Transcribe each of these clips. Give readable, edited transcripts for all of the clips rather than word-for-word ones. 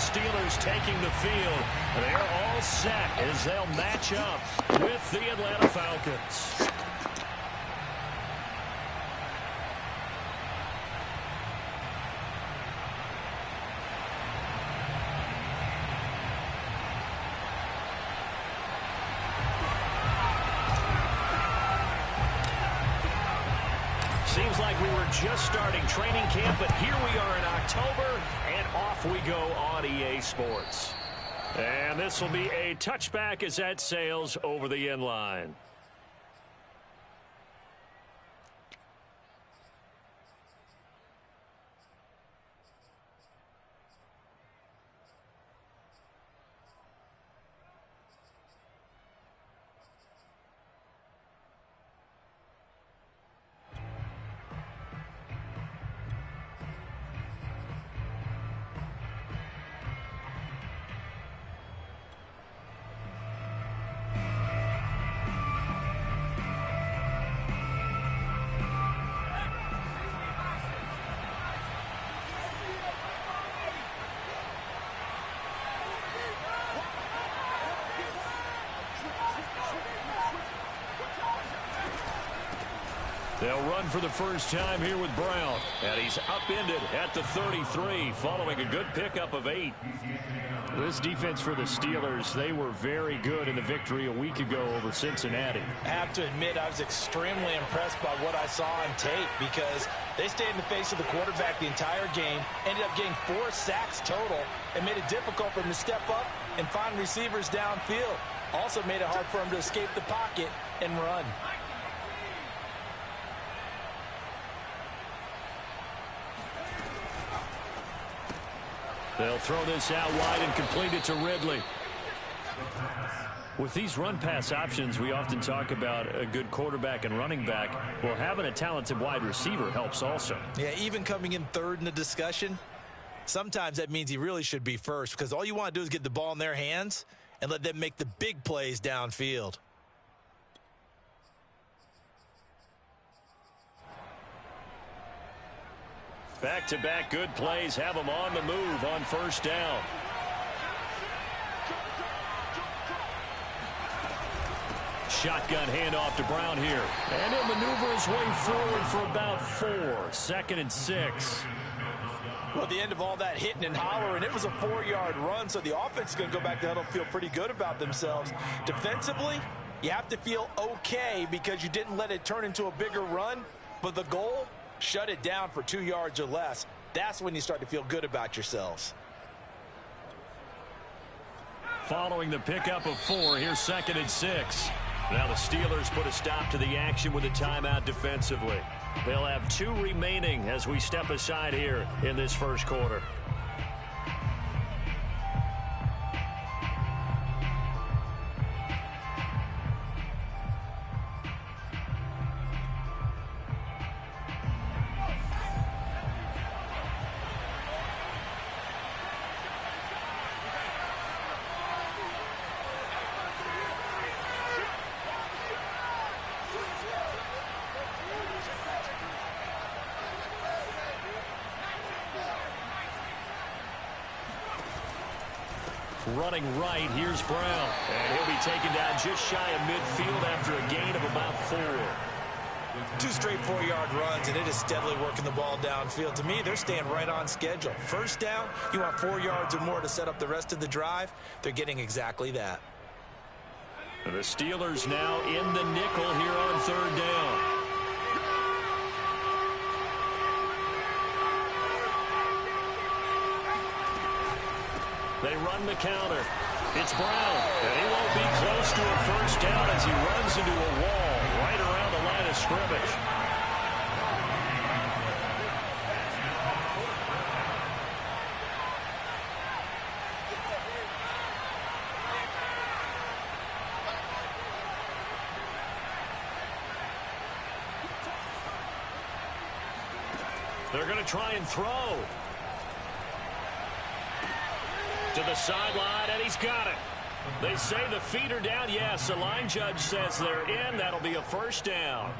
Steelers taking the field. They're all set as they'll match up with the Atlanta Falcons. Seems like we were just starting training camp, but here we are in October, and off we go on EA Sports. And this will be a touchback as that sails over the end line. They'll run for the first time here with Brown. And he's upended at the 33 following a good pickup of 8. This defense for the Steelers, they were very good in the victory a week ago over Cincinnati. I have to admit, I was extremely impressed by what I saw on tape because they stayed in the face of the quarterback the entire game, ended up getting 4 sacks total, and made it difficult for him to step up and find receivers downfield. Also made it hard for him to escape the pocket and run. They'll throw this out wide and complete it to Ridley. With these run-pass options, we often talk about a good quarterback and running back. Well, having a talented wide receiver helps also. Yeah, even coming in third in the discussion, sometimes that means he really should be first because all you want to do is get the ball in their hands and let them make the big plays downfield. Back-to-back good plays have them on the move on first down. Shotgun handoff to Brown here. And he'll maneuver his way forward for about 4. 2nd and 6. Well, at the end of all that hitting and hollering, it was a 4-yard run, so the offense is going to go back to huddle, feel pretty good about themselves. Defensively, you have to feel okay because you didn't let it turn into a bigger run, but the goal, shut it down for 2 yards or less. That's when you start to feel good about yourselves. Following the pickup of 4, here's 2nd and 6. Now the Steelers put a stop to the action with a timeout defensively. They'll have 2 remaining as we step aside here in this first quarter. Running right, here's Brown. And he'll be taken down just shy of midfield after a gain of about 4. 2 straight 4-yard runs, and it is steadily working the ball downfield. To me, they're staying right on schedule. First down, you want 4 yards or more to set up the rest of the drive. They're getting exactly that. The Steelers now in the nickel here on 3rd down. They run the counter. It's Brown. And he won't be close to a first down as he runs into a wall right around the line of scrimmage. They're going to try and throw. To the sideline, and he's got it. They say the feet are down. Yes, the line judge says they're in. That'll be a first down.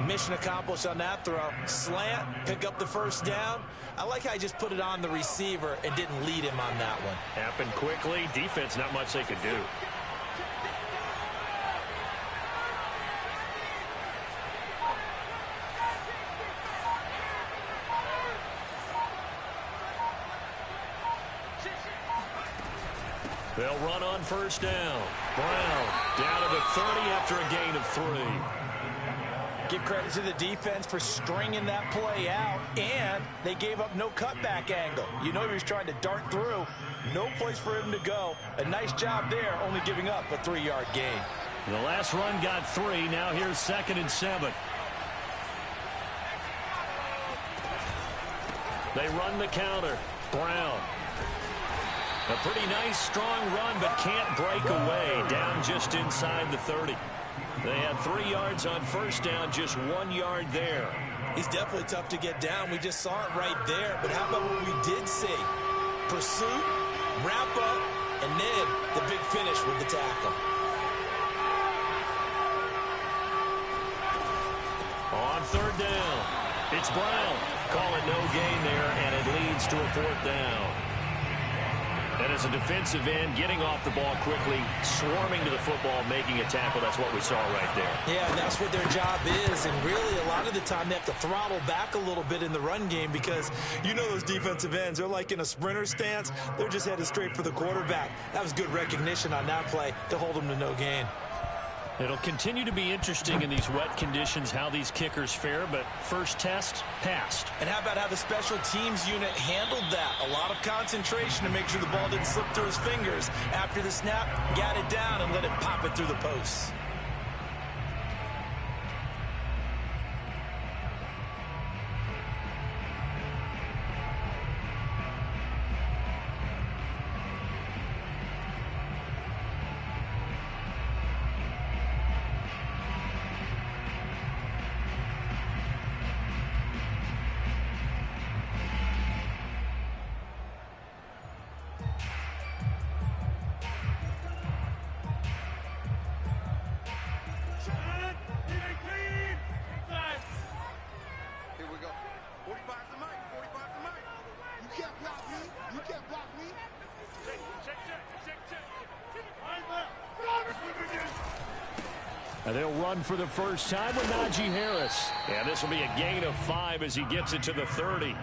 Mission accomplished on that throw. Slant, pick up the first down. I like how he just put it on the receiver and didn't lead him on that one. Happened quickly. Defense, not much they could do. They'll run on first down. Brown down to the 30 after a gain of 3. Give credit to the defense for stringing that play out, and they gave up no cutback angle. You know he was trying to dart through. No place for him to go. A nice job there, only giving up a 3-yard gain. The last run got 3. Now here's 2nd and 7. They run the counter. Brown. A pretty nice, strong run, but can't break away. Down just inside the 30. They had 3 yards on first down, just 1 yard there. He's definitely tough to get down. We just saw it right there. But how about what we did see? Pursuit, wrap up, and then the big finish with the tackle. On 3rd down, it's Brown. Call it no gain there, and it leads to a 4th down. And as a defensive end, getting off the ball quickly, swarming to the football, making a tackle, that's what we saw right there. Yeah, and that's what their job is. And really, a lot of the time, they have to throttle back a little bit in the run game because you know those defensive ends, they're like in a sprinter stance. They're just headed straight for the quarterback. That was good recognition on that play to hold them to no gain. It'll continue to be interesting in these wet conditions how these kickers fare, but first test, passed. And how about how the special teams unit handled that? A lot of concentration to make sure the ball didn't slip through his fingers. After the snap, got it down and let it pop it through the posts. They'll run for the first time with Najee Harris. And this will be a gain of 5 as he gets it to the 30.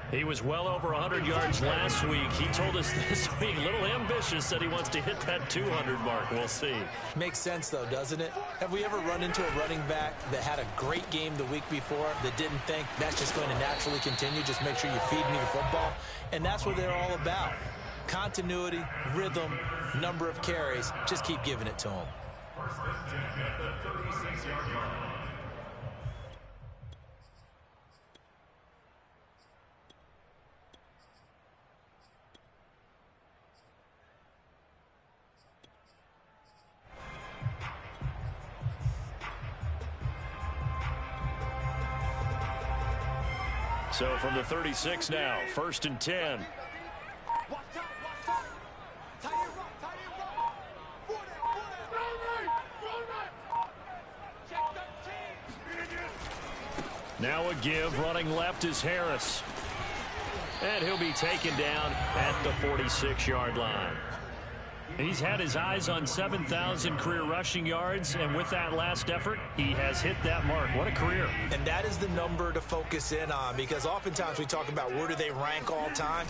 He was well over 100 yards last week. He told us this week, a little ambitious, said he wants to hit that 200 mark. We'll see. Makes sense, though, doesn't it? Have we ever run into a running back that had a great game the week before that didn't think that's just going to naturally continue? Just make sure you feed me the football. And that's what they're all about. Continuity, rhythm, number of carries. Just keep giving it to them. So from the 36 now, 1st and 10. Now a give, running left is Harris. And he'll be taken down at the 46-yard line. He's had his eyes on 7,000 career rushing yards, and with that last effort, he has hit that mark. What a career. And that is the number to focus in on, because oftentimes we talk about where do they rank all time.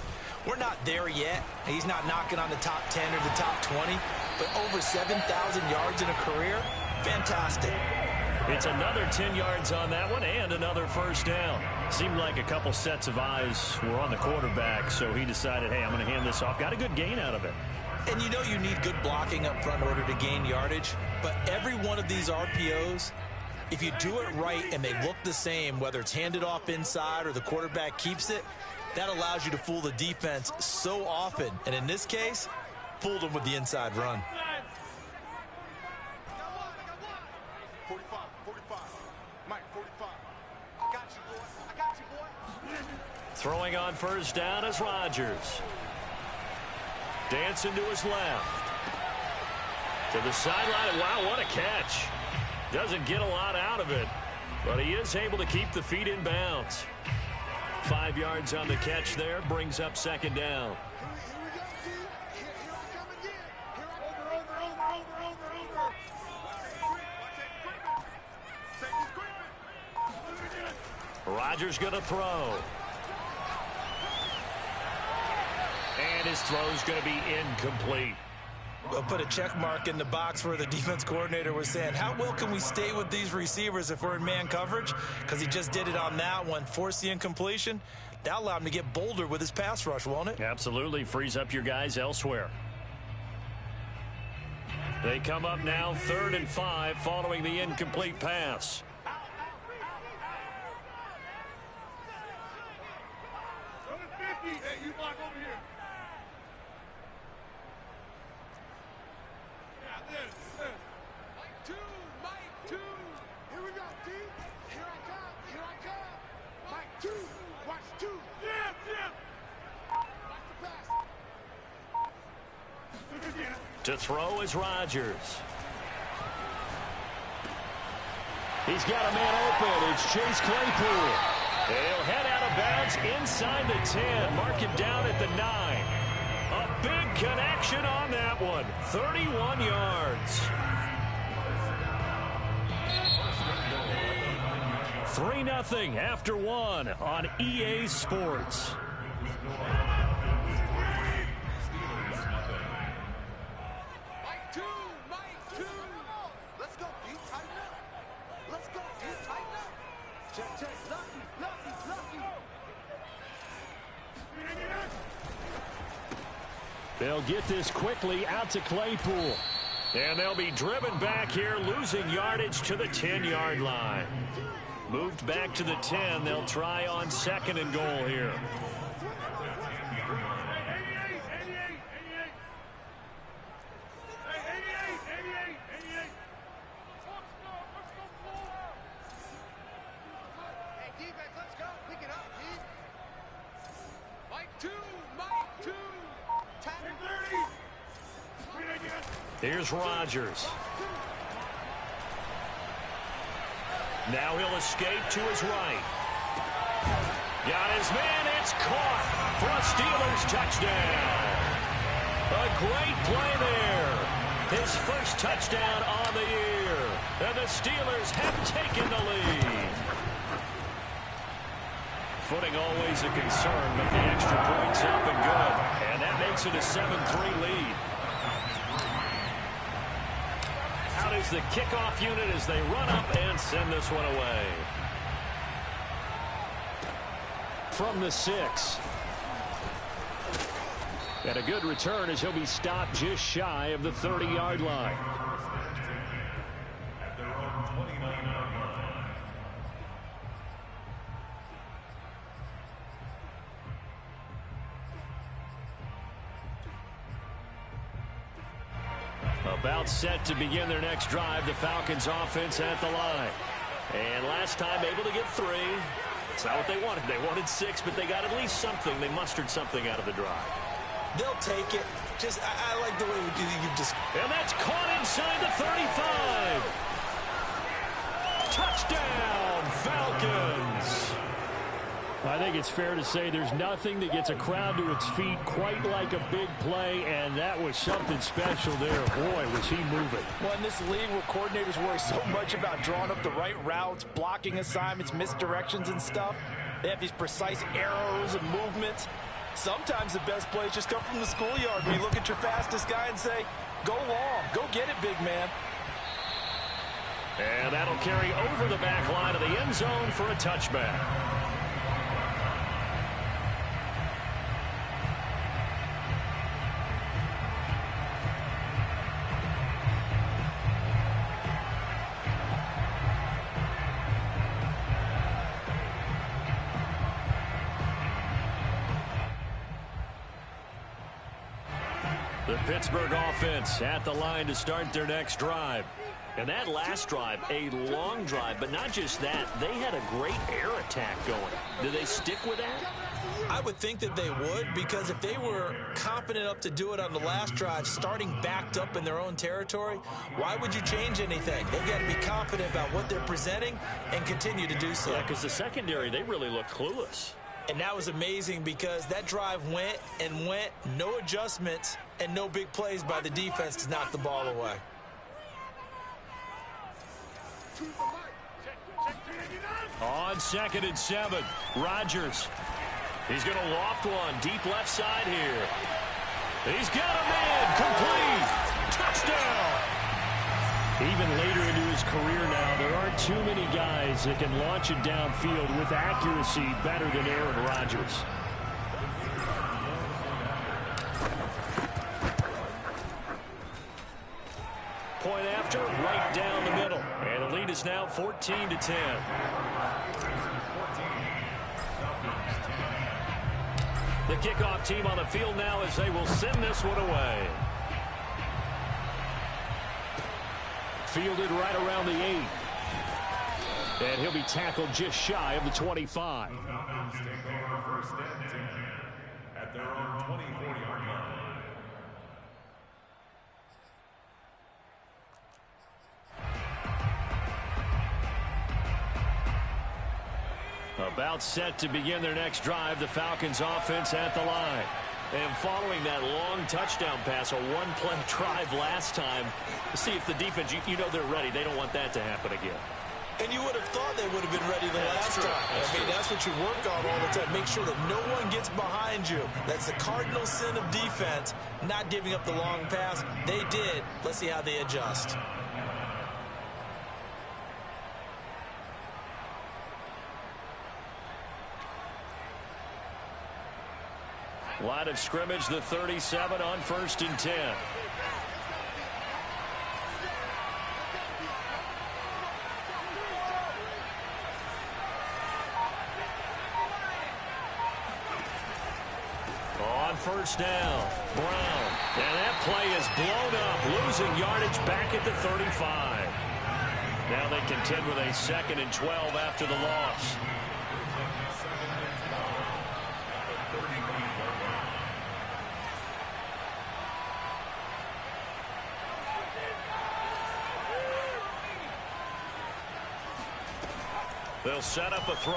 We're not there yet. He's not knocking on the top 10 or the top 20, but over 7,000 yards in a career, fantastic. It's another 10 yards on that one and another first down. Seemed like a couple sets of eyes were on the quarterback, so he decided, hey, I'm going to hand this off. Got a good gain out of it. And you know you need good blocking up front in order to gain yardage, but every one of these RPOs, if you do it right and they look the same, whether it's handed off inside or the quarterback keeps it, that allows you to fool the defense so often. And in this case, fooled them with the inside run. 45, 45. Mike, 45. I got you, boy. I got you, boy. Throwing on first down is Rodgers. Dancing to his left. To the sideline. Wow, what a catch. Doesn't get a lot out of it. But he is able to keep the feet in bounds. 5 yards on the catch there, brings up second down. Rodgers going to throw. And his throw's going to be incomplete. We'll put a check mark in the box where the defense coordinator was saying, how well can we stay with these receivers if we're in man coverage? Because he just did it on that one, forced the incompletion. That'll allow him to get bolder with his pass rush, won't it? Absolutely. Frees up your guys elsewhere. They come up now 3rd and 5 following the incomplete pass. Hey, you block over here. Yeah, this. Mike 2, Mike 2. Here we go, D. Here I come. Mike 2, watch 2. Yeah. Watch the pass. To throw is Rodgers. He's got a man open. It's Chase Claypool. He'll head out of bounds inside the 10. Mark him down at the 9. A big connection on that one. 31 yards. 3-0 after 1 on EA Sports. Mike 2, Mike 2. Let's go, D. Tighten up. Let's go, D. Tighten up. Check. Lucky. They'll get this quickly out to Claypool. And they'll be driven back here, losing yardage to the 10-yard line. Moved back to the 10. They'll try on 2nd and goal here. Here's Rodgers. Now he'll escape to his right. Got his man. It's caught for a Steelers touchdown. A great play there. His first touchdown on the year. And the Steelers have taken the lead. Footing always a concern, but the extra point's up and good. And that makes it a 7-3 lead. Out is the kickoff unit as they run up and send this one away. From the 6. And a good return as he'll be stopped just shy of the 30-yard line. About set to begin their next drive, the Falcons offense at the line. And last time able to get 3. It's not what they wanted. They wanted 6, but they got at least something. They mustered something out of the drive. They'll take it. Just, I like the way you just... And that's caught inside the 35. Touchdown, Falcons. I think it's fair to say there's nothing that gets a crowd to its feet quite like a big play, and that was something special there. Boy, was he moving. Well, in this league where coordinators worry so much about drawing up the right routes, blocking assignments, misdirections and stuff, they have these precise arrows and movements. Sometimes the best plays just come from the schoolyard when you look at your fastest guy and say, go long, go get it, big man. And that'll carry over the back line of the end zone for a touchback. The Pittsburgh offense at the line to start their next drive. And that last drive, a long drive, but not just that. They had a great air attack going. Do they stick with that? I would think that they would, because if they were confident enough to do it on the last drive, starting backed up in their own territory, why would you change anything? They've got to be confident about what they're presenting and continue to do so. Yeah, because the secondary, they really look clueless. And that was amazing because that drive went and went, no adjustments, and no big plays by the defense to knock the ball away. On 2nd and 7, Rodgers. He's going to loft one deep left side here. He's got a man complete. Touchdown. Even later into his career now, there aren't too many guys that can launch it downfield with accuracy better than Aaron Rodgers. Point after, right down the middle. And the lead is now 14-10. The kickoff team on the field now as they will send this one away. Fielded right around the 8. And he'll be tackled just shy of the 25. At their own 24-yard line. About set to begin their next drive, the Falcons offense at the line. And following that long touchdown pass, a one-play drive last time, see if the defense, you know they're ready. They don't want that to happen again. And you would have thought they would have been ready the last time. That's what you work on all the time. Make sure that no one gets behind you. That's the cardinal sin of defense, not giving up the long pass. They did. Let's see how they adjust. Line of scrimmage, the 37 on 1st and 10. On 1st down, Brown. And that play is blown up, losing yardage back at the 35. Now they contend with a 2nd and 12 after the loss. They'll set up a throw.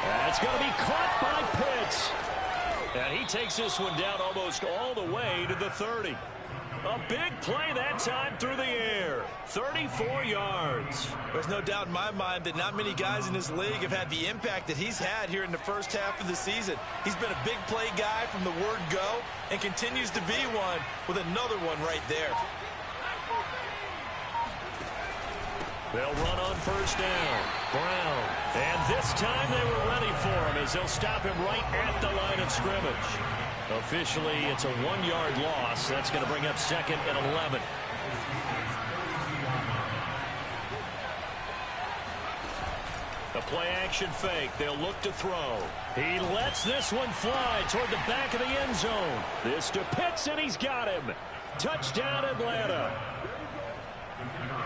That's going to be caught by Pitts. And he takes this one down almost all the way to the 30. A big play that time through the air. 34 yards. There's no doubt in my mind that not many guys in this league have had the impact that he's had here in the first half of the season. He's been a big play guy from the word go and continues to be one with another one right there. They'll run on 1st down. Brown. And this time they were ready for him as they'll stop him right at the line of scrimmage. Officially, it's a 1-yard loss. That's going to bring up 2nd and 11. A play-action fake. They'll look to throw. He lets this one fly toward the back of the end zone. This to Pitts, and he's got him. Touchdown, Atlanta.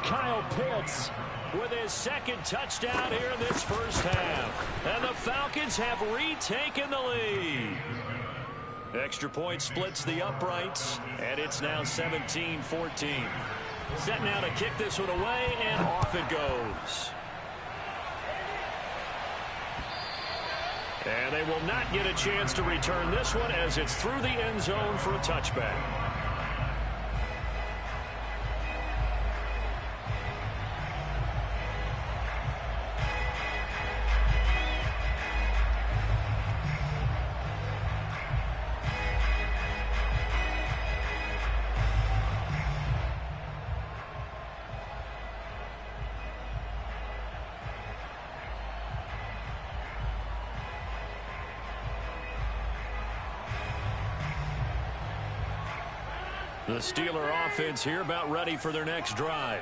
Kyle Pitts with his 2nd touchdown here in this first half. And the Falcons have retaken the lead. Extra point splits the uprights, and it's now 17-14. Set now to kick this one away, and off it goes. And they will not get a chance to return this one as it's through the end zone for a touchback. The Steeler offense here about ready for their next drive.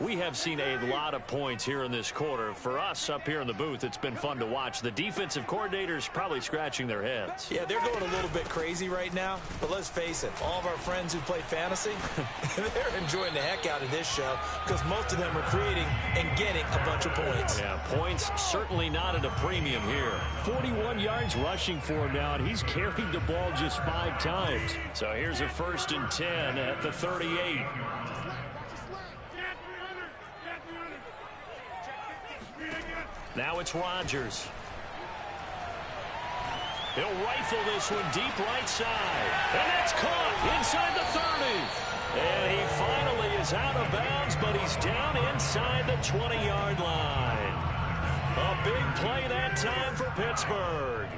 We have seen a lot of points here in this quarter. For us up here in the booth, it's been fun to watch. The defensive coordinators probably scratching their heads. Yeah, they're going a little bit crazy right now. But let's face it, all of our friends who play fantasy, they're enjoying the heck out of this show because most of them are creating and getting a bunch of points. Yeah, points certainly not at a premium here. 41 yards rushing for him now, and he's carried the ball just 5 times. So here's a 1st and 10 at the 38. Now it's Rodgers. He'll rifle this one deep right side. And that's caught inside the 30. And he finally is out of bounds, but he's down inside the 20-yard line. A big play that time for Pittsburgh.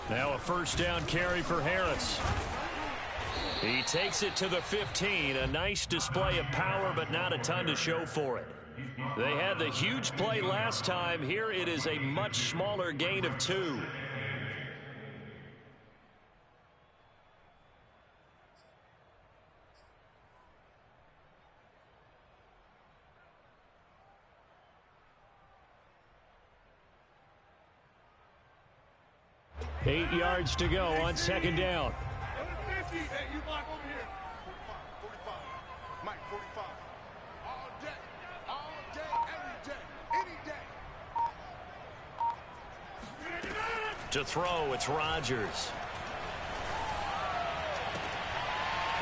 Now a 1st down carry for Harris. He takes it to the 15. A nice display of power, but not a ton to show for it. They had the huge play last time. Here it is a much smaller gain of 2. Eight yards to go on 2nd down. Hey, you block over here. 45. Mike, 45. All day, every day, any day. To throw, it's Rodgers.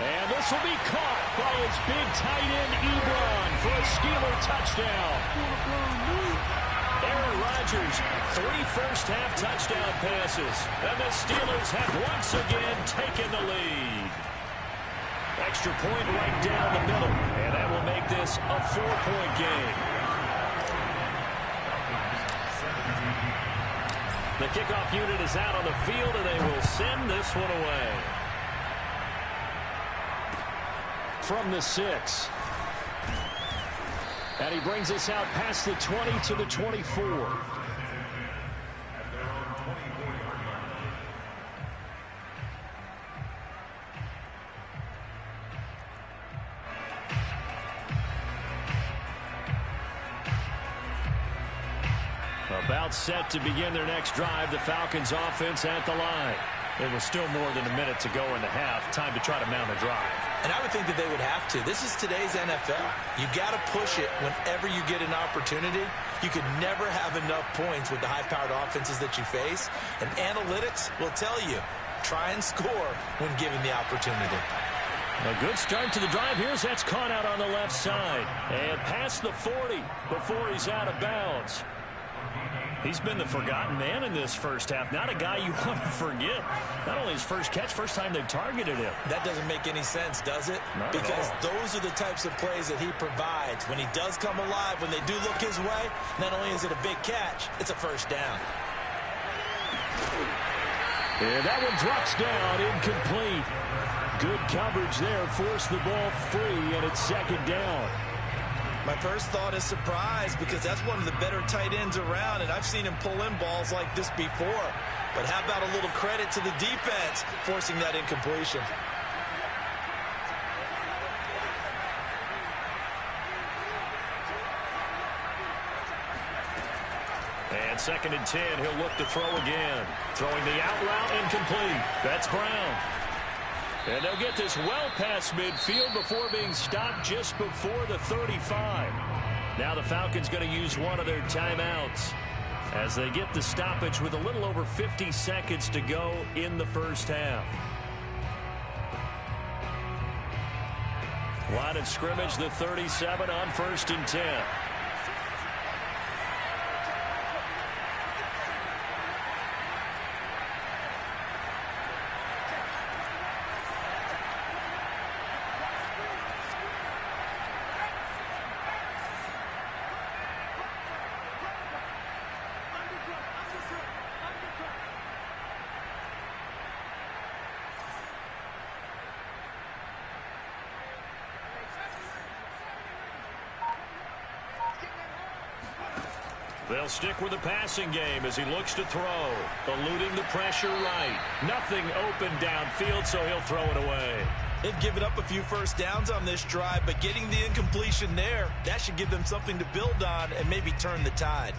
And this will be caught by its big tight end, Ebron, for a Steeler touchdown. Aaron Rodgers, 3 first-half touchdown passes. And the Steelers have once again taken the lead. Extra point right down the middle. And that will make this a 4-point game. The kickoff unit is out on the field, and they will send this one away. From the 6. And he brings us out past the 20 to the 24. About set to begin their next drive, the Falcons offense at the line. There was still more than a minute to go in the half. Time to try to mount a drive. And I would think that they would have to. This is today's NFL. You got to push it whenever you get an opportunity. You could never have enough points with the high-powered offenses that you face. And analytics will tell you, try and score when given the opportunity. A good start to the drive. Here's that's caught out on the left side. And past the 40 before he's out of bounds. He's been the forgotten man in this first half. Not a guy you want to forget. Not only his first catch, first time they've targeted him. That doesn't make any sense, does it? Not because at all. Those are the types of plays that he provides. When he does come alive, when they do look his way, not only is it a big catch, it's a first down. And that one drops down, incomplete. Good coverage there, forced the ball free, and it's 2nd down. My first thought is surprise because that's one of the better tight ends around, and I've seen him pull in balls like this before. But how about a little credit to the defense forcing that incompletion? And 2nd and 10, he'll look to throw again. Throwing the out route, incomplete. That's Brown. And they'll get this well past midfield before being stopped just before the 35. Now the Falcons going to use one of their timeouts as they get the stoppage with a little over 50 seconds to go in the first half. Line of scrimmage, the 37 on 1st and 10. They'll stick with the passing game as he looks to throw. Eluding the pressure right. Nothing open downfield, so he'll throw it away. They've given up a few first downs on this drive, but getting the incompletion there, that should give them something to build on and maybe turn the tide.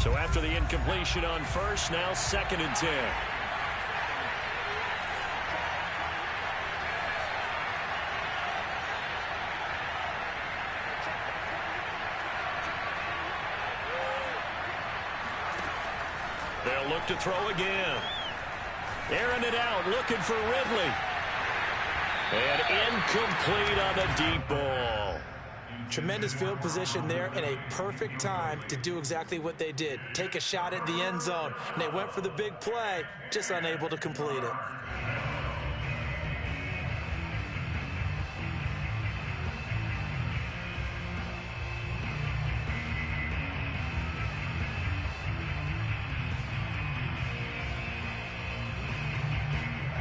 So after the incompletion on first, now 2nd and 10. They'll look to throw again. Airing it out, looking for Ridley. And incomplete on the deep ball. Tremendous field position there and a perfect time to do exactly what they did. Take a shot at the end zone. And they went for the big play, just unable to complete it.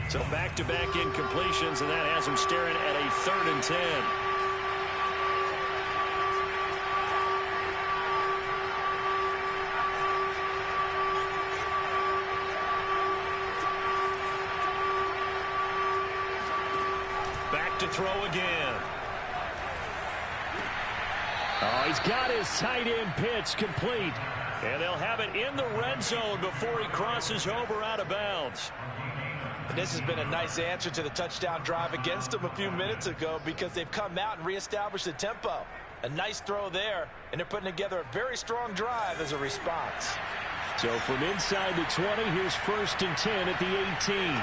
So back-to-back incompletions, and that has them staring at a 3rd and 10. Back to throw again. Oh, he's got his tight end pitch complete. And they'll have it in the red zone before he crosses over out of bounds. And this has been a nice answer to the touchdown drive against them a few minutes ago because they've come out and reestablished the tempo. A nice throw there, and they're putting together a very strong drive as a response. So from inside the 20, here's 1st and 10 at the 18.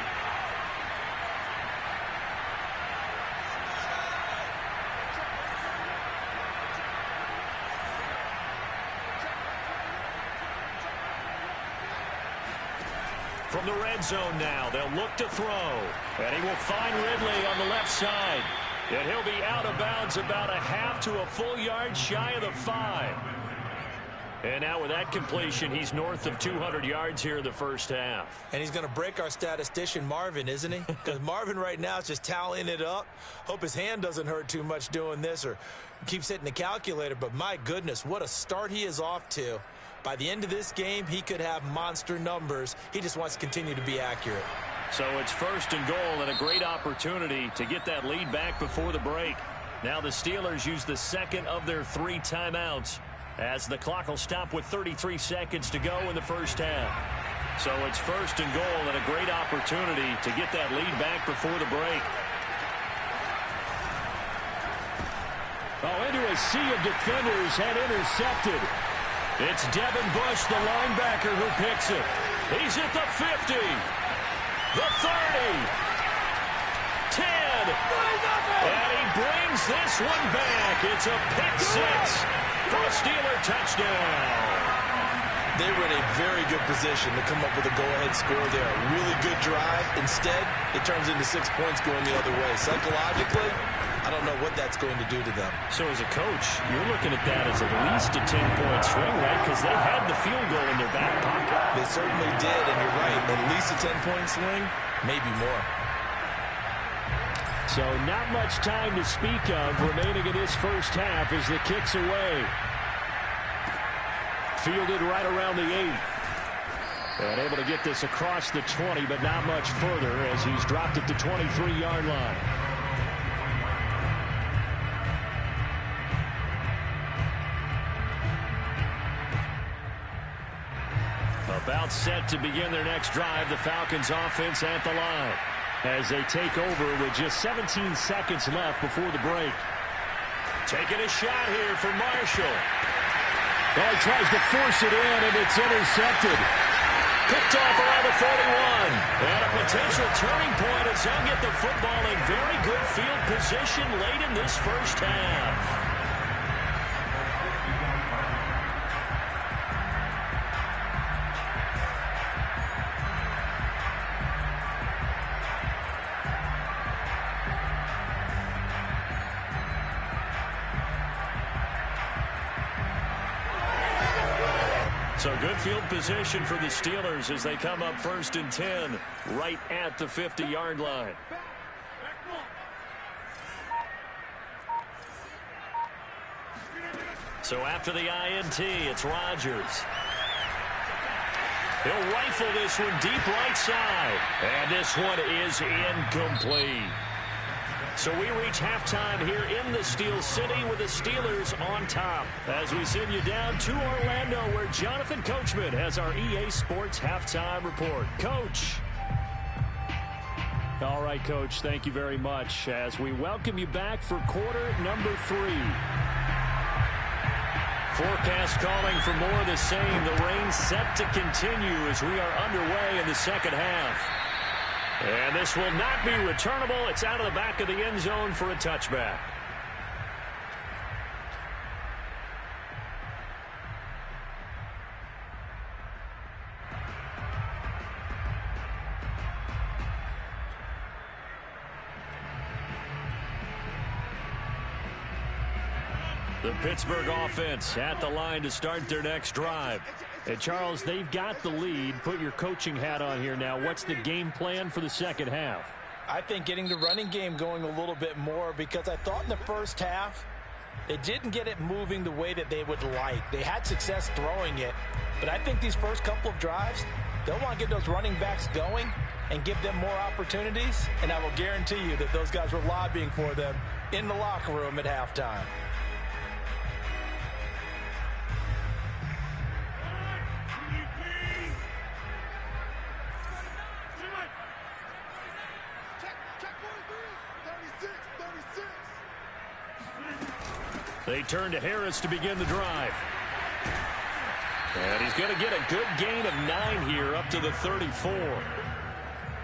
From the red zone now, they'll look to throw. And he will find Ridley on the left side. And he'll be out of bounds about a half to a full yard shy of the 5. And now with that completion, he's north of 200 yards here in the first half. And he's going to break our statistician Marvin, isn't he? Because Marvin right now is just tallying it up. Hope his hand doesn't hurt too much doing this or keeps hitting the calculator. But my goodness, what a start he is off to. By the end of this game, he could have monster numbers. He just wants to continue to be accurate. So it's 1st and goal and a great opportunity to get that lead back before the break. Now the Steelers use the 2nd of their 3 timeouts as the clock will stop with 33 seconds to go in the first half. So it's 1st and goal and a great opportunity to get that lead back before the break. Oh, into a sea of defenders and intercepted. It's Devin Bush, the linebacker, who picks it. He's at the 50, the 30, 10, and he brings this one back. It's a pick 6 for a Steeler touchdown. They were in a very good position to come up with a go-ahead score there. A really good drive. Instead, it turns into 6 points going the other way. Psychologically, I don't know what that's going to do to them. So as a coach, you're looking at that as at least a 10-point swing, right? Because they had the field goal in their back pocket. They certainly did, and you're right. At least a 10-point swing, maybe more. So not much time to speak of remaining in this first half as the kick's away. Fielded right around the 8. And able to get this across the 20, but not much further as he's dropped at the 23-yard line. About set to begin their next drive, the Falcons offense at the line as they take over with just 17 seconds left before the break. Taking a shot here for Marshall. Well, he tries to force it in, and it's intercepted. Picked off around the 41. And a potential turning point as they'll get the football in very good field position late in this first half. So good field position for the Steelers as they come up 1st and 10 right at the 50-yard line. So after the INT, it's Rodgers. He'll rifle this one deep right side. And this one is incomplete. So we reach halftime here in the Steel City with the Steelers on top. As we send you down to Orlando, where Jonathan Coachman has our EA Sports halftime report. Coach. All right, Coach, thank you very much as we welcome you back for quarter number 3. Forecast calling for more of the same. The rain set to continue as we are underway in the second half. And this will not be returnable. It's out of the back of the end zone for a touchback. The Pittsburgh offense at the line to start their next drive. And Charles, they've got the lead. Put your coaching hat on here now. What's the game plan for the second half? I think getting the running game going a little bit more, because I thought in the first half they didn't get it moving the way that they would like. They had success throwing it, but I think these first couple of drives, they'll want to get those running backs going and give them more opportunities, and I will guarantee you that those guys were lobbying for them in the locker room at halftime. They turn to Harris to begin the drive. And he's going to get a good gain of 9 here up to the 34.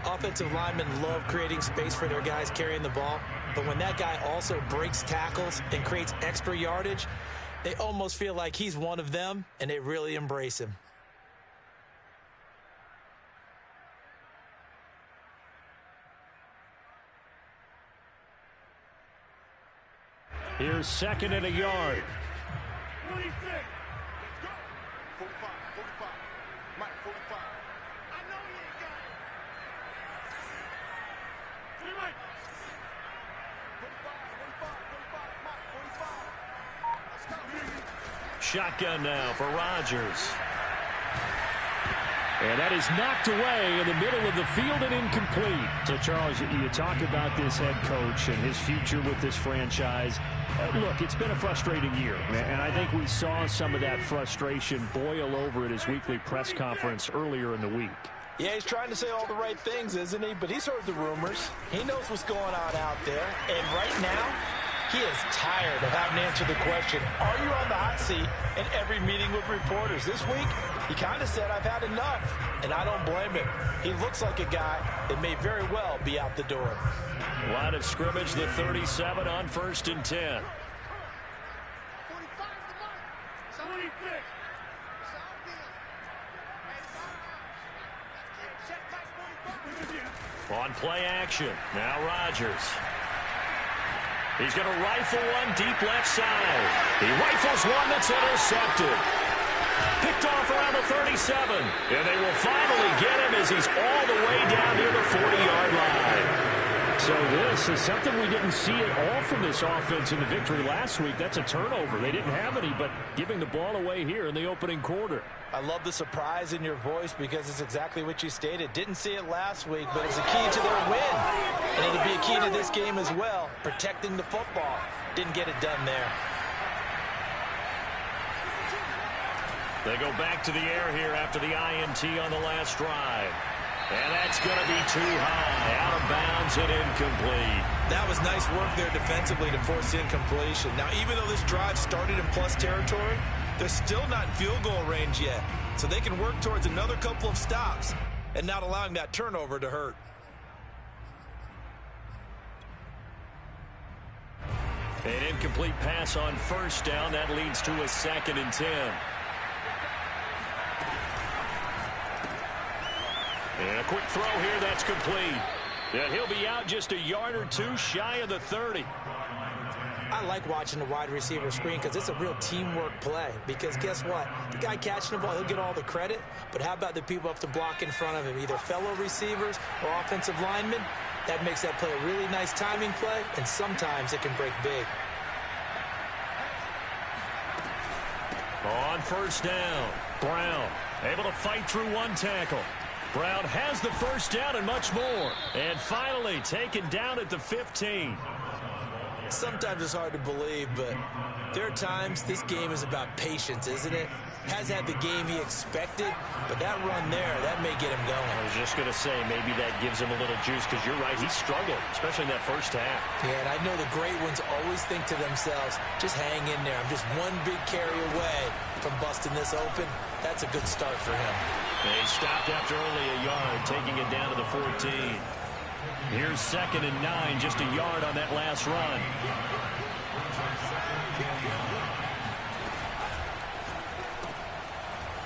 Offensive linemen love creating space for their guys carrying the ball. But when that guy also breaks tackles and creates extra yardage, they almost feel like he's one of them, and they really embrace him. Here's second and a yard. 46. Let's go. 45, 45. Mike, 45. I know he ain't got it. Three, Mike. 45, 45, 45. Mike, 45. Let's go. Shotgun now for Rodgers. And that is knocked away in the middle of the field and incomplete. So, Charles, you talk about this head coach and his future with this franchise. Look, it's been a frustrating year, and I think we saw some of that frustration boil over at his weekly press conference earlier in the week. Yeah, he's trying to say all the right things, isn't he? But he's heard the rumors. He knows what's going on out there. And right now, he is tired of having to answer the question, are you on the hot seat in every meeting with reporters? This week, he kind of said, I've had enough. And I don't blame him. He looks like a guy that may very well be out the door. Line of scrimmage, the 37 on 1st and 10. 45 the mark. 26. It's all good. Check back 45. On play action, now Rodgers. He's going to rifle one deep left side. He rifles one that's intercepted. Picked off around the 37. And they will finally get him as he's all the way down near the 40-yard line. So this is something we didn't see at all from this offense in the victory last week. That's a turnover. They didn't have any, but giving the ball away here in the opening quarter. I love the surprise in your voice because it's exactly what you stated. Didn't see it last week, but it's a key to their win. And it'll be a key to this game as well, protecting the football. Didn't get it done there. They go back to the air here after the INT on the last drive. And that's going to be too high, out of bounds and incomplete. That was nice work there defensively to force incompletion. Now, even though this drive started in plus territory, they're still not in field goal range yet. So they can work towards another couple of stops and not allowing that turnover to hurt. An incomplete pass on 1st down. That leads to a 2nd and 10. And a quick throw here, that's complete. And he'll be out just a yard or two shy of the 30. I like watching the wide receiver screen because it's a real teamwork play. Because guess what? The guy catching the ball, he'll get all the credit. But how about the people up to block in front of him, either fellow receivers or offensive linemen? That makes that play a really nice timing play, and sometimes it can break big. On first down, Brown able to fight through one tackle. Brown has the first down and much more. And finally taken down at the 15. Sometimes it's hard to believe, but there are times this game is about patience, isn't it? Hasn't had the game he expected, but that run there, that may get him going. I was just going to say, maybe that gives him a little juice, because you're right, he struggled, especially in that first half. Yeah, and I know the great ones always think to themselves, just hang in there. I'm just one big carry away from busting this open. That's a good start for him. They stopped after only a yard, taking it down to the 14. Here's 2nd and 9, just a yard on that last run.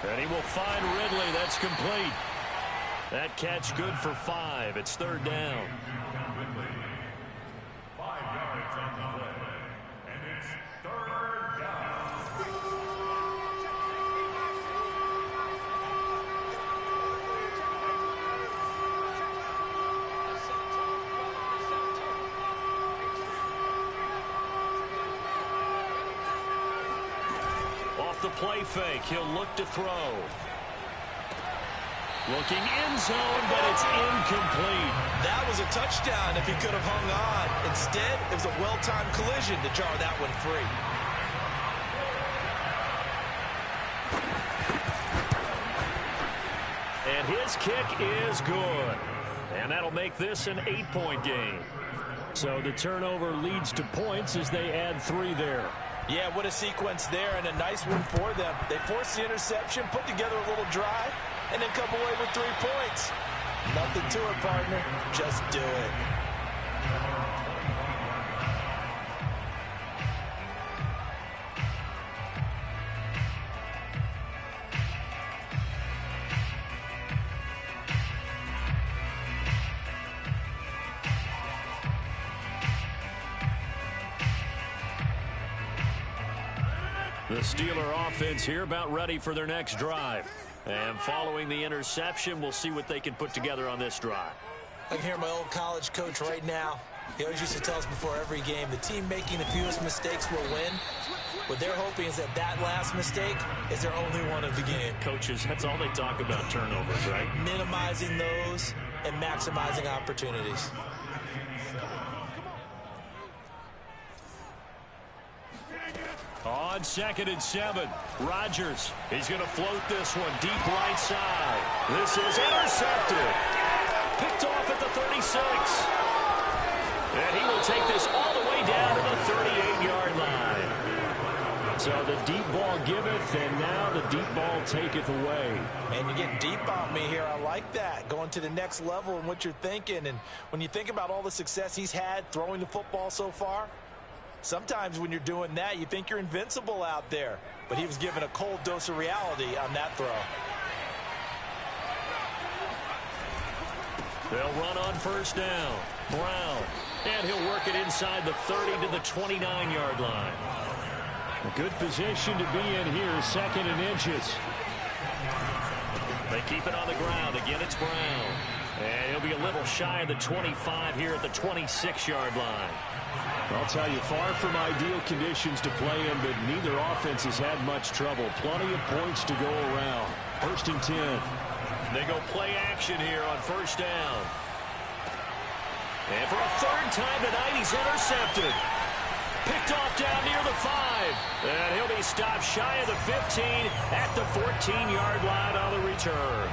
And he will find Ridley. That's complete. That catch good for 5. It's 3rd down. 5 yards on the play, and it's 3rd down. Off the play fake, he'll look to throw. Looking end zone, but it's incomplete. That was a touchdown if he could have hung on. Instead, it was a well-timed collision to jar that one free. And his kick is good. And that'll make this an 8-point game. So the turnover leads to points as they add 3 there. Yeah, what a sequence there, and a nice one for them. They forced the interception, put together a little drive, and then come away with 3 points. Nothing to it, partner. Just do it. The Steeler offense here about ready for their next drive. And following the interception, we'll see what they can put together on this drive. I can hear my old college coach right now. He always used to tell us before every game, the team making the fewest mistakes will win. What they're hoping is that that last mistake is their only one of the game. Coaches, that's all they talk about, turnovers, right? Minimizing those and maximizing opportunities. On 2nd and 7, Rodgers. He's going to float this one deep right side. This is intercepted. Picked off at the 36. And he will take this all the way down to the 38-yard line. So the deep ball giveth, and now the deep ball taketh away. And you're getting deep on me here. I like that. Going to the next level in what you're thinking. And when you think about all the success he's had throwing the football so far, sometimes when you're doing that, you think you're invincible out there. But he was given a cold dose of reality on that throw. They'll run on first down. Brown. And he'll work it inside the 30 to the 29-yard line. A good position to be in here, 2nd and inches. They keep it on the ground. Again, it's Brown. And he'll be a little shy of the 25 here at the 26-yard line. I'll tell you, far from ideal conditions to play in, but neither offense has had much trouble. Plenty of points to go around. 1st and 10. They go play action here on first down. And for a 3rd time tonight, he's intercepted. Picked off down near the 5. And he'll be stopped shy of the 15 at the 14-yard line on the return.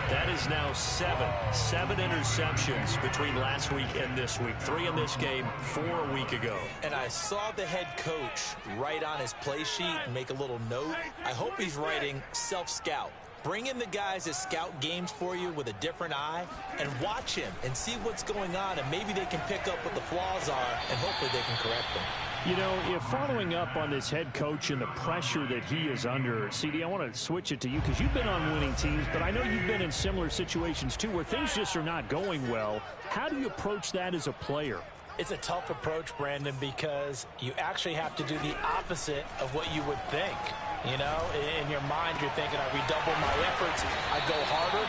That is now 7 interceptions between last week and this week. 3 in this game, 4 a week ago. And I saw the head coach write on his play sheet and make a little note. I hope he's writing self-scout. Bring in the guys that scout games for you with a different eye and watch him and see what's going on, and maybe they can pick up what the flaws are, and hopefully they can correct them. You know, if following up on this head coach and the pressure that he is under, CD, I want to switch it to you because you've been on winning teams, but I know you've been in similar situations too where things just are not going well. How do you approach that as a player? It's a tough approach, Brandon, because you actually have to do the opposite of what you would think. You know, in your mind, you're thinking, I redouble my efforts, I go harder.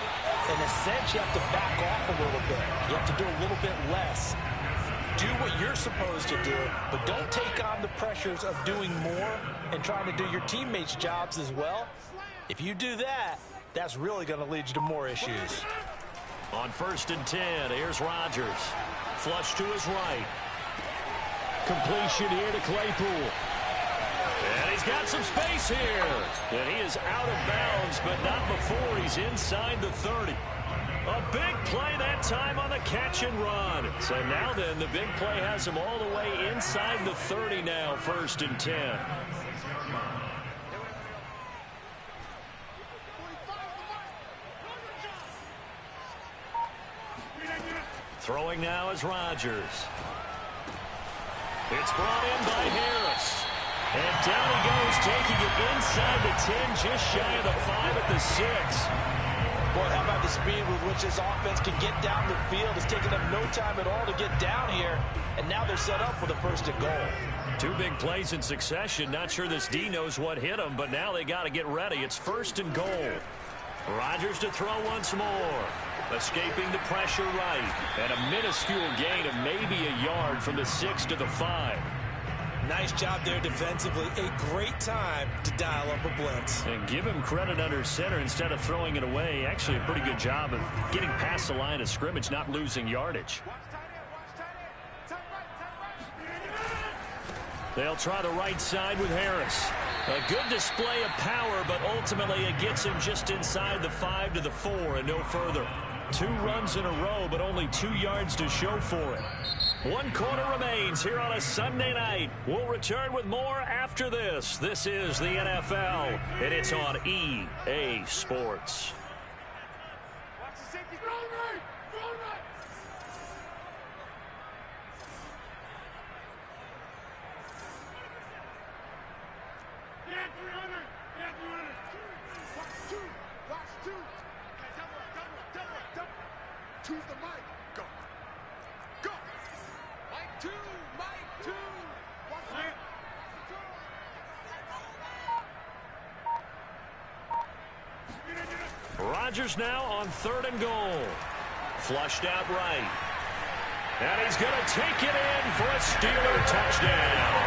In a sense, you have to back off a little bit. You have to do a little bit less. Do what you're supposed to do, but don't take on the pressures of doing more and trying to do your teammates' jobs as well. If you do that, that's really going to lead you to more issues. On 1st and 10, here's Rodgers. Flush to his right. Completion here to Claypool. And he's got some space here. And he is out of bounds, but not before he's inside the 30. A big play that time on the catch and run. So now then, the big play has him all the way inside the 30 now, 1st and 10. Throwing now is Rodgers. It's brought in by Harris. And down he goes, taking it inside the 10, just shy of the 5 at the 6. Boy, how about the speed with which this offense can get down the field? It's taken them no time at all to get down here, and now they're set up for the 1st and goal. 2 big plays in succession. Not sure this D knows what hit him, but now they got to get ready. It's 1st and goal. Rodgers to throw once more. Escaping the pressure right. And a minuscule gain of maybe a yard from the 6 to the 5. Nice job there defensively. A great time to dial up a blitz. And give him credit under center instead of throwing it away. Actually a pretty good job of getting past the line of scrimmage, not losing yardage. They'll try the right side with Harris. A good display of power, but ultimately it gets him just inside the 5 to the 4 and no further. 2 runs in a row, but only 2 yards to show for it. 1 quarter remains here on a Sunday night. We'll return with more after this. This is the NFL, and it's on EA Sports. Watch the safety. Roll right. Roll right. Yeah, 300. Yeah, 300. Watch 2. Watch 2. Okay, double. Choose the mic. Go. Go. Mike 2. Mike 2. Watch it. Rodgers now on 3rd and goal. Flushed out right. And he's going to take it in for a Steeler touchdown.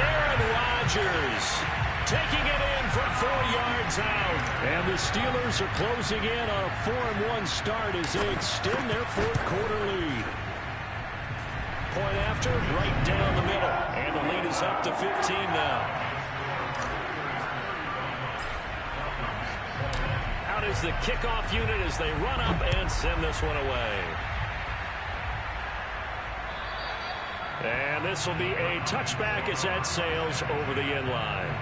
Aaron Rodgers taking it in from 4 yards out. And the Steelers are closing in on a 4-1 start as they extend their 4th quarter lead. Point after, right down the middle. And the lead is up to 15 now. Out is the kickoff unit as they run up and send this one away. And this will be a touchback as that sails over the end line.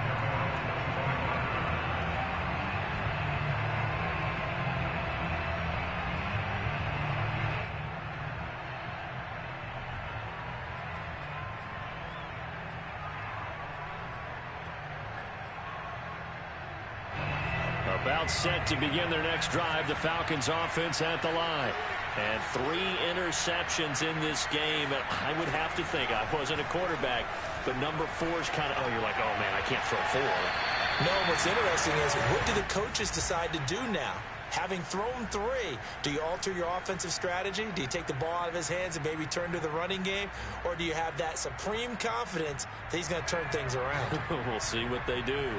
About set to begin their next drive, the Falcons offense at the line. And 3 interceptions in this game. And I would have to think, I wasn't a quarterback, but number 4 is kind of, you're like, oh man, I can't throw 4. No, what's interesting is, what do the coaches decide to do now? Having thrown 3, do you alter your offensive strategy? Do you take the ball out of his hands and maybe turn to the running game? Or do you have that supreme confidence that he's going to turn things around? We'll see what they do.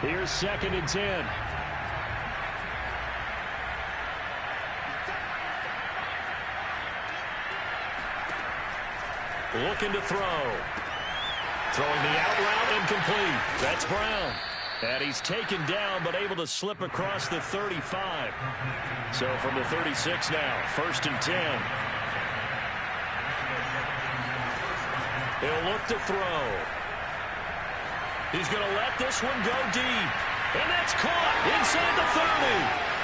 Here's 2nd and 10. Looking to throw. Throwing the out route incomplete. That's Brown. And he's taken down but able to slip across the 35. So from the 36 now, 1st and 10. He'll look to throw. He's going to let this one go deep. And that's caught inside the 30.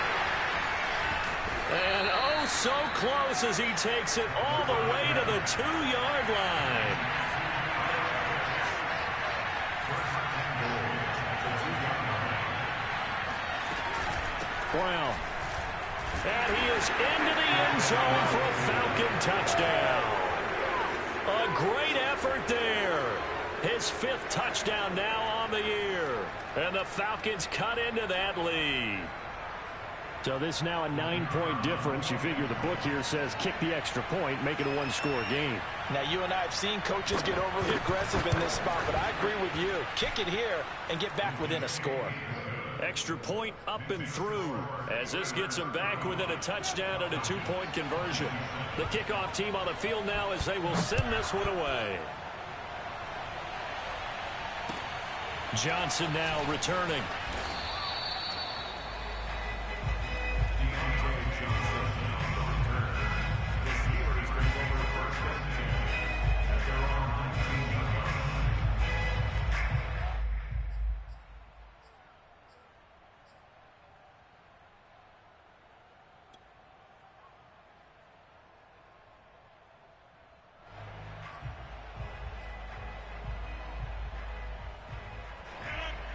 And oh, so close as he takes it all the way to the 2-yard line. Brown. And he is into the end zone for a Falcon touchdown. A great effort there. His 5th touchdown now on the year. And the Falcons cut into that lead. So this is now a 9-point difference. You figure the book here says kick the extra point, make it a one-score game. Now, you and I have seen coaches get overly aggressive in this spot, but I agree with you. Kick it here and get back within a score. Extra point up and through as this gets them back within a touchdown and a 2-point conversion. The kickoff team on the field now as they will send this one away. Johnson now returning.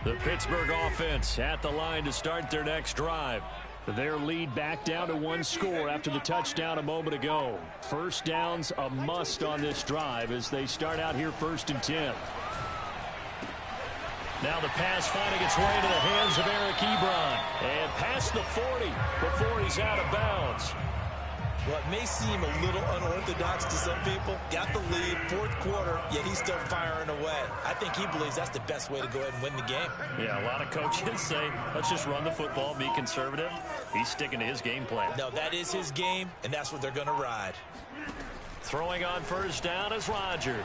The Pittsburgh offense at the line to start their next drive. Their lead back down to 1 score after the touchdown a moment ago. First down's a must on this drive as they start out here 1st and 10. Now the pass finding its way into the hands of Eric Ebron. And past the 40 before he's out of bounds. Well, it may seem a little unorthodox to some people. Got the lead, 4th quarter, yet he's still firing away. I think he believes that's the best way to go ahead and win the game. Yeah, a lot of coaches say, let's just run the football, be conservative. He's sticking to his game plan. No, that is his game, and that's what they're going to ride. Throwing on first down is Rodgers.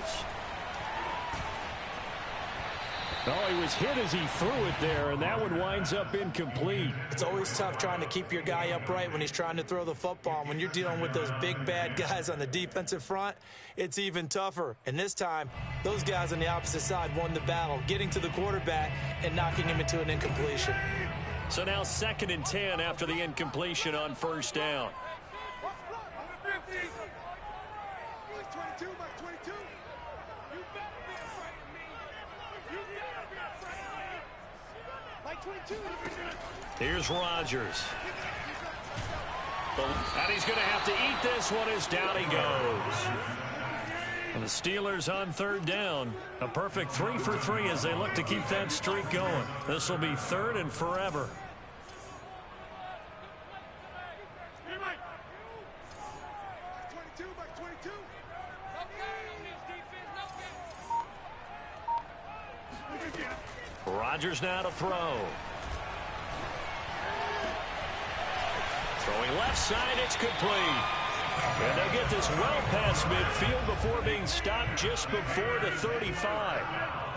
Oh, he was hit as he threw it there, and that one winds up incomplete. It's always tough trying to keep your guy upright when he's trying to throw the football. When you're dealing with those big, bad guys on the defensive front, it's even tougher. And this time, those guys on the opposite side won the battle, getting to the quarterback and knocking him into an incompletion. So now 2nd and 10 after the incompletion on first down. 22 by 22. You better be afraid of me. You better be afraid of me. Like 22. Here's Rodgers. And he's going to have to eat this one as down he goes. And the Steelers on 3rd down. A perfect 3 for 3 as they look to keep that streak going. This will be 3rd and forever. Rodgers now to throw. Throwing left side, it's complete. And they get this well past midfield before being stopped just before the 35.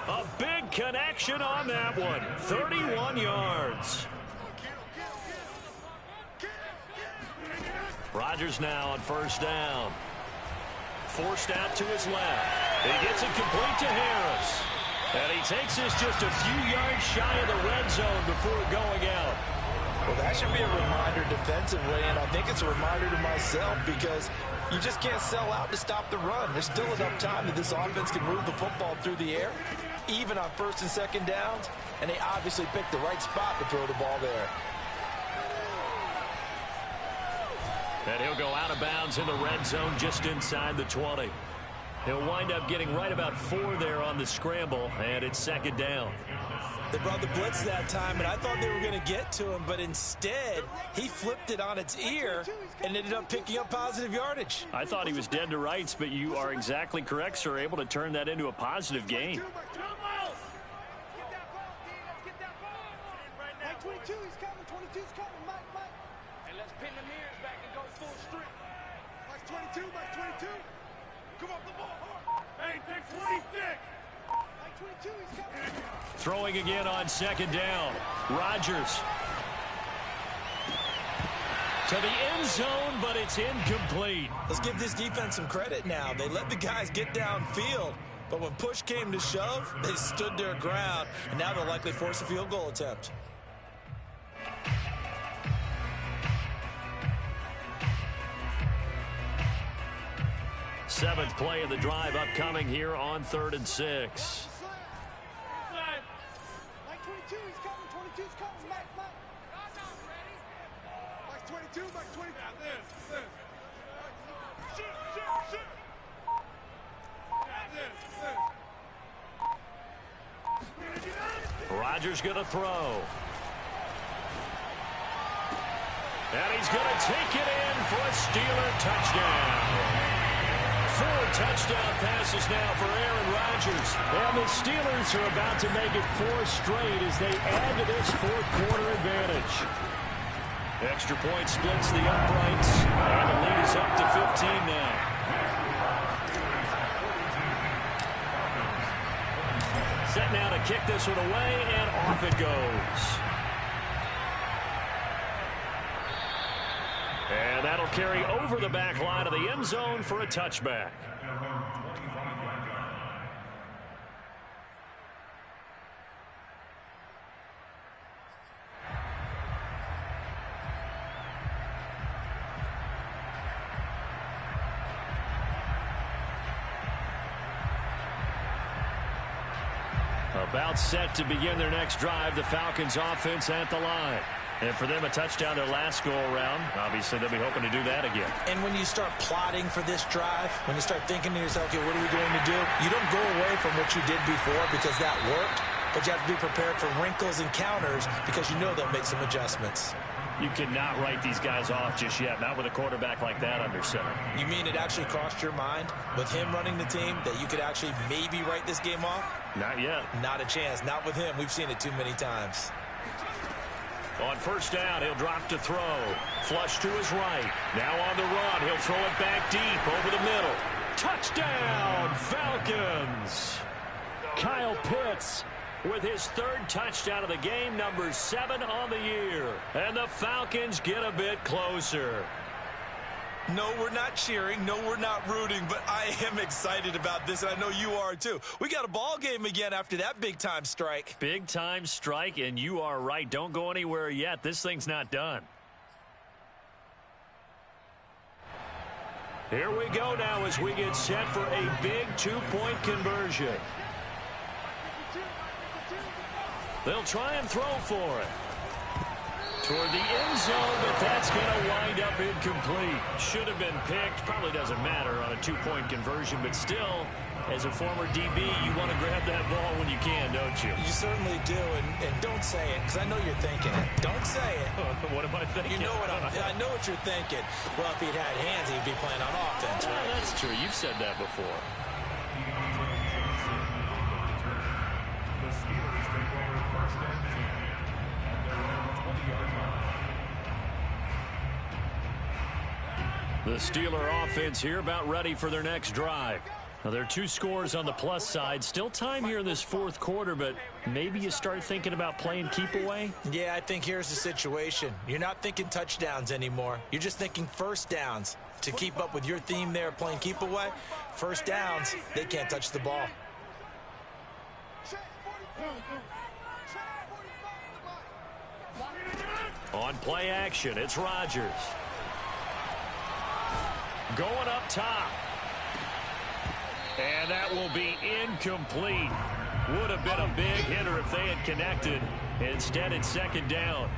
A big connection on that one. 31 yards. Rodgers now on first down. Forced out to his left. He gets it complete to Harris. And he takes this just a few yards shy of the red zone before going out. Well, that should be a reminder defensively, and I think it's a reminder to myself because you just can't sell out to stop the run. There's still enough time that this offense can move the football through the air, even on 1st and 2nd downs, and they obviously picked the right spot to throw the ball there. And he'll go out of bounds in the red zone just inside the 20. He'll wind up getting right about 4 there on the scramble, and it's 2nd down. They brought the blitz that time, and I thought they were going to get to him, but instead, he flipped it on its ear and ended up picking up positive yardage. I thought he was dead to rights, but you are exactly correct, sir. Able to turn that into a positive gain. Get that ball, D. Let's get that ball. Mike 22, he's coming. 22's coming. Mike. And let's pin the mirrors back and go full strip. Mike 22, Mike 22. Come on, the ball hard. Hey, take 26. Mike 22, he's coming. Throwing again on 2nd down. Rodgers. To the end zone, but it's incomplete. Let's give this defense some credit now. They let the guys get downfield, but when push came to shove, they stood their ground, and now they'll likely force a field goal attempt. Seventh play of the drive upcoming here on 3rd and 6. Mike 22, he's coming. 22's coming. Mike. Mike 22, Mike 20. Now this. Shoot. Rodgers going to throw. And he's going to take it in for a Steeler touchdown. 4 touchdown passes now for Aaron Rodgers. And the Steelers are about to make it 4 straight as they add to this fourth-quarter advantage. Extra point splits the uprights, and the lead is up to 15 now. Set now to kick this one away, and off it goes. And that'll carry over the back line of the end zone for a touchback. About set to begin their next drive, the Falcons offense at the line. And for them, a touchdown their last go-around. Obviously, they'll be hoping to do that again. And when you start plotting for this drive, when you start thinking to yourself, okay, what are we going to do? You don't go away from what you did before because that worked, but you have to be prepared for wrinkles and counters because you know they'll make some adjustments. You cannot write these guys off just yet, not with a quarterback like that under center. You mean it actually crossed your mind with him running the team that you could actually maybe write this game off? Not yet. Not a chance. Not with him. We've seen it too many times. On first down, he'll drop to throw. Flush to his right. Now on the run, he'll throw it back deep over the middle. Touchdown, Falcons! Kyle Pitts with his 3rd touchdown of the game, number 7 on the year. And the Falcons get a bit closer. No, we're not cheering. No, we're not rooting, but I am excited about this, and I know you are too. We got a ball game again after that big-time strike. Big-time strike, and you are right. Don't go anywhere yet. This thing's not done. Here we go now as we get set for a big 2-point conversion. They'll try and throw for it. Toward the end zone, but that's going to wind up incomplete. Should have been picked. Probably doesn't matter on a 2-point conversion, but still, as a former DB, you want to grab that ball when you can, don't you? You certainly do, and don't say it, because I know you're thinking it. Don't say it. What am I thinking? You know what I know what you're thinking. Well, if he'd had hands, he'd be playing on offense, right? That's true. You've said that before. The Steelers take over first and 10 at their own 20-yard line. The Steeler offense here about ready for their next drive. Now, there are 2 scores on the plus side. Still time here in this fourth quarter, but maybe you start thinking about playing keep away? Yeah, I think here's the situation. You're not thinking touchdowns anymore. You're just thinking first downs. To keep up with your theme there, playing keep away, first downs, they can't touch the ball. On play action, it's Rodgers. Going up top. And that will be incomplete. Would have been a big hitter if they had connected. Instead, it's 2nd down.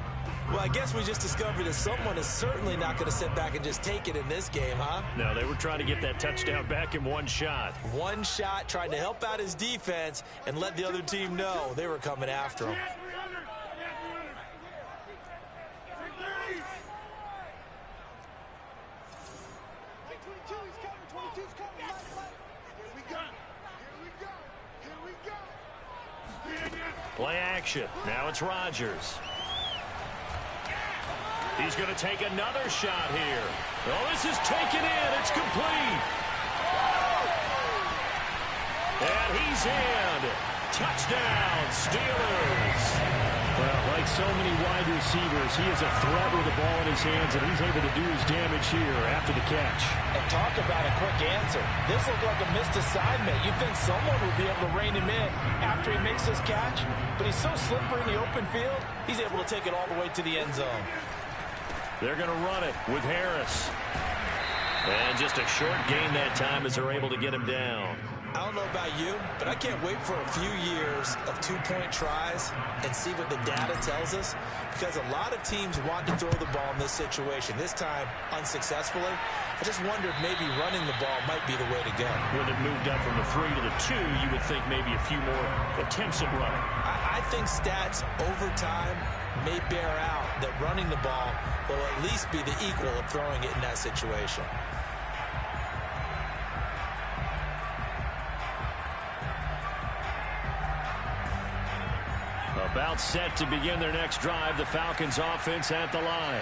Well, I guess we just discovered that someone is certainly not going to sit back and just take it in this game, huh? No, they were trying to get that touchdown back in one shot. One shot, trying to help out his defense and let the other team know they were coming after him. Play action. Now it's Rodgers. He's going to take another shot here. Oh, this is taken in. It's complete. And he's in. Touchdown, Steelers. Well, like so many wide receivers, he is a threat with the ball in his hands, and he's able to do his damage here after the catch. And talk about a quick answer. This looked like a missed assignment. You'd think someone would be able to rein him in after he makes this catch, but he's so slippery in the open field, he's able to take it all the way to the end zone. They're going to run it with Harris. And just a short gain that time as they're able to get him down. I don't know about you, but I can't wait for a few years of two-point tries and see what the data tells us, because a lot of teams want to throw the ball in this situation. This time, unsuccessfully. I just wonder if maybe running the ball might be the way to go. When it moved up from the 3 to the 2, you would think maybe a few more attempts at running. I think stats over time may bear out that running the ball will at least be the equal of throwing it in that situation. About set to begin their next drive, the Falcons offense at the line.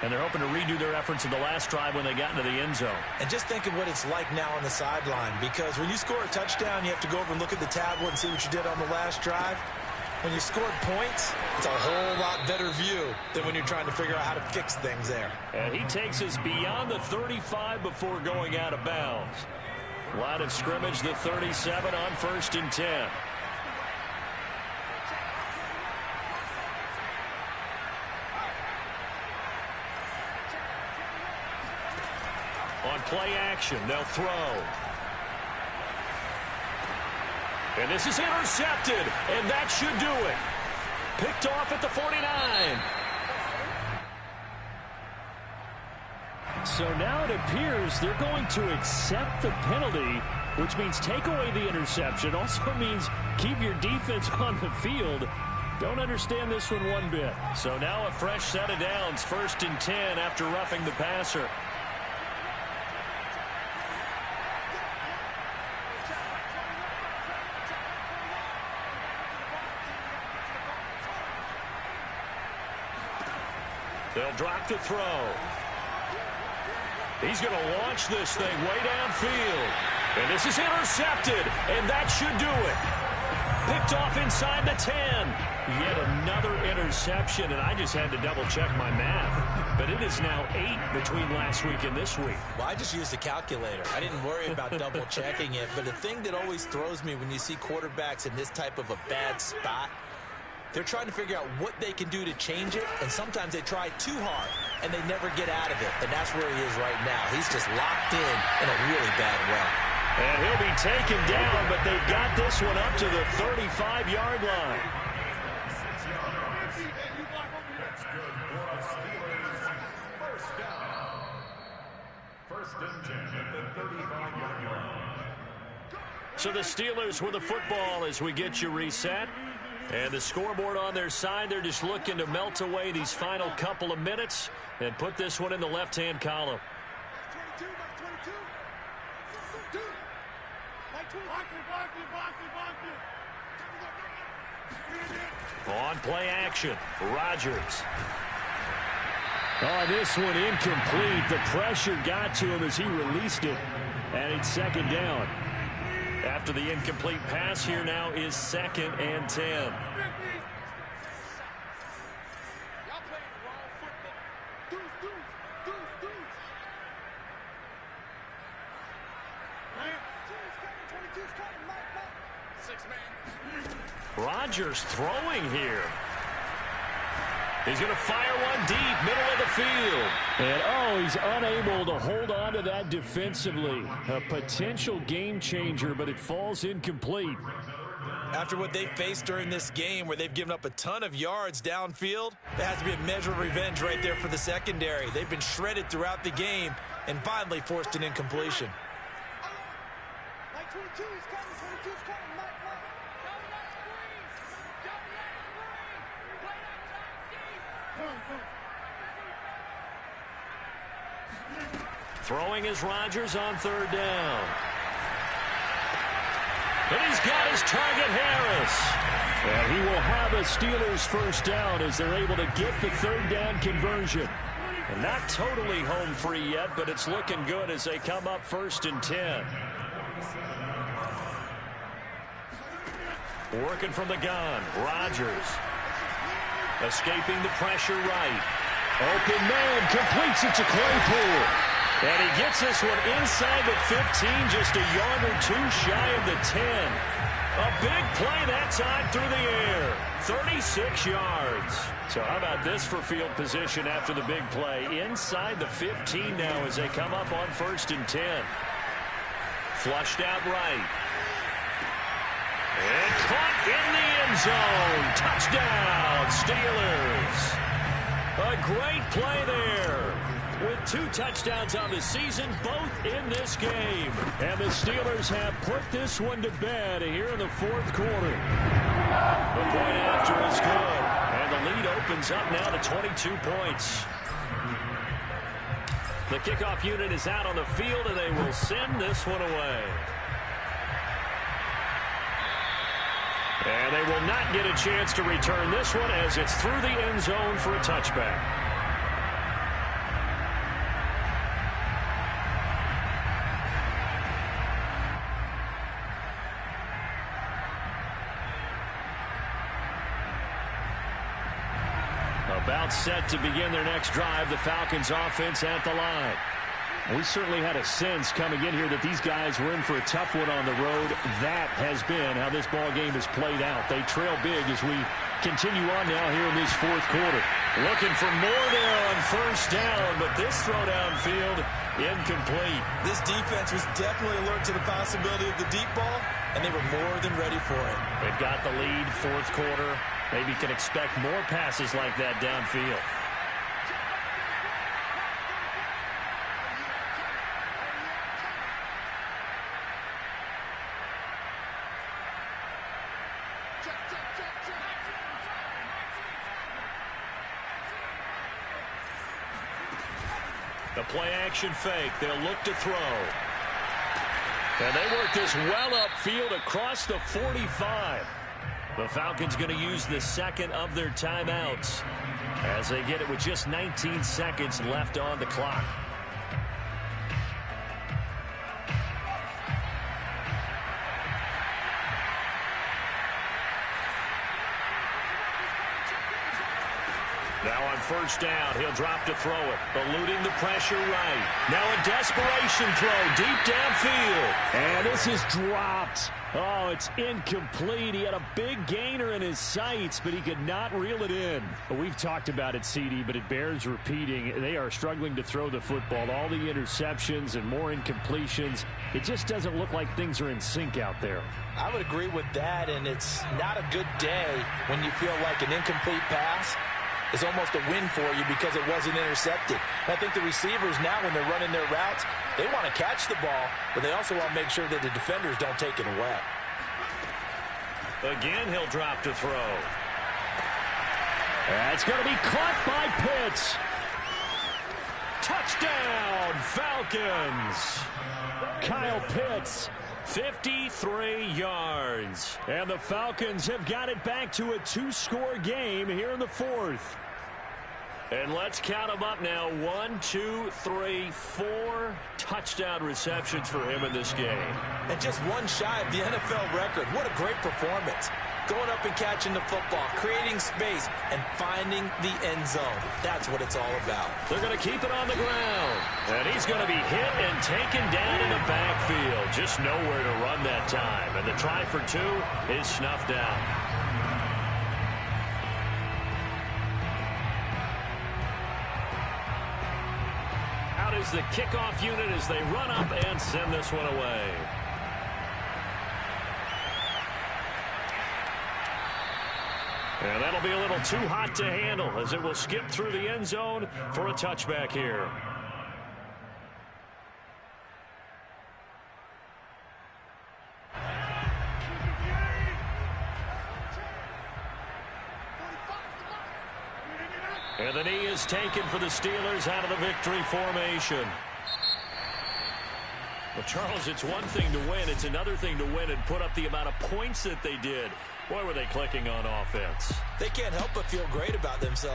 And they're hoping to redo their efforts in the last drive when they got into the end zone. And just think of what it's like now on the sideline, because when you score a touchdown, you have to go over and look at the tablet and see what you did on the last drive. When you scored points, it's a whole lot better view than when you're trying to figure out how to fix things there. And he takes us beyond the 35 before going out of bounds. Line of scrimmage, the 37 on 1st and 10. On play action, they'll throw. And this is intercepted, and that should do it. Picked off at the 49. So now it appears they're going to accept the penalty, which means take away the interception. Also means keep your defense on the field. Don't understand this one bit. So now a fresh set of downs, 1st and 10 after roughing the passer. They'll drop the throw. He's going to launch this thing way downfield. And this is intercepted, and that should do it. Picked off inside the 10. Yet another interception, and I just had to double-check my math. But it is now 8 between last week and this week. Well, I just used a calculator. I didn't worry about double-checking it. But the thing that always throws me when you see quarterbacks in this type of a bad spot, they're trying to figure out what they can do to change it, and sometimes they try too hard, and they never get out of it. And that's where he is right now. He's just locked in a really bad way. And he'll be taken down, but they've got this one up to the 35-yard line. So the Steelers with the football as we get you reset. And the scoreboard on their side, they're just looking to melt away these final couple of minutes and put this one in the left-hand column. On play action, Rodgers. Oh, this one incomplete. The pressure got to him as he released it. And it's 2nd down. After the incomplete pass, here now is 2nd and 10. Rodgers throwing here. He's going to fire one deep, middle of the field. And, he's unable to hold on to that defensively. A potential game changer, but it falls incomplete. After what they faced during this game where they've given up a ton of yards downfield, there has to be a measure of revenge right there for the secondary. They've been shredded throughout the game and finally forced an incompletion. Throwing is Rodgers on 3rd down. And he's got his target, Harris. And he will have a Steelers 1st down as they're able to get the 3rd down conversion. And not totally home free yet, but it's looking good as they come up 1st and 10. Working from the gun, Rodgers. Escaping the pressure right. Open man, completes it to Claypool. And he gets this one inside the 15, just a yard or two shy of the 10. A big play that time through the air. 36 yards. So how about this for field position after the big play? Inside the 15 now as they come up on 1st and 10. Flushed out right. And caught in the end zone. Touchdown, Steelers. A great play there. With 2 touchdowns on the season, both in this game. And the Steelers have put this one to bed here in the 4th quarter. The point after is good. And the lead opens up now to 22 points. The kickoff unit is out on the field, and they will send this one away. And they will not get a chance to return this one as it's through the end zone for a touchback. About set to begin their next drive, the Falcons offense at the line. We certainly had a sense coming in here that these guys were in for a tough one on the road. That has been how this ball game has played out. They trail big as we continue on now here in this 4th quarter. Looking for more there on 1st down, but this throw downfield incomplete. This defense was definitely alert to the possibility of the deep ball, and they were more than ready for it. They've got the lead, 4th quarter. Maybe can expect more passes like that downfield. The play action fake. They'll look to throw. And they work this well upfield across the 45. The Falcons going to use the 2nd of their timeouts as they get it with just 19 seconds left on the clock. Now on 1st down, he'll drop to throw it, eluding the pressure right. Now a desperation throw deep downfield. And this is dropped. Oh, it's incomplete. He had a big gainer in his sights, but he could not reel it in. We've talked about it, CD, but it bears repeating. They are struggling to throw the football. All the interceptions and more incompletions. It just doesn't look like things are in sync out there. I would agree with that, and it's not a good day when you feel like an incomplete pass is almost a win for you because it wasn't intercepted. And I think the receivers now, when they're running their routes, they want to catch the ball, but they also want to make sure that the defenders don't take it away. Again, he'll drop to throw. That's going to be caught by Pitts. Touchdown, Falcons. Kyle Pitts. 53 yards. And the Falcons have got it back to a 2-score game here in the 4th. And let's count them up now. 1, 2, 3, 4 touchdown receptions for him in this game. And just one shy of the NFL record. What a great performance. Going up and catching the football, creating space, and finding the end zone. That's what it's all about. They're going to keep it on the ground. And he's going to be hit and taken down in the backfield. Just nowhere to run that time. And the try for 2 is snuffed out. Out is the kickoff unit as they run up and send this one away. And that'll be a little too hot to handle as it will skip through the end zone for a touchback here. And the knee is taken for the Steelers out of the victory formation. Well, Charles, it's one thing to win. It's another thing to win and put up the amount of points that they did. Boy, were they clicking on offense. They can't help but feel great about themselves.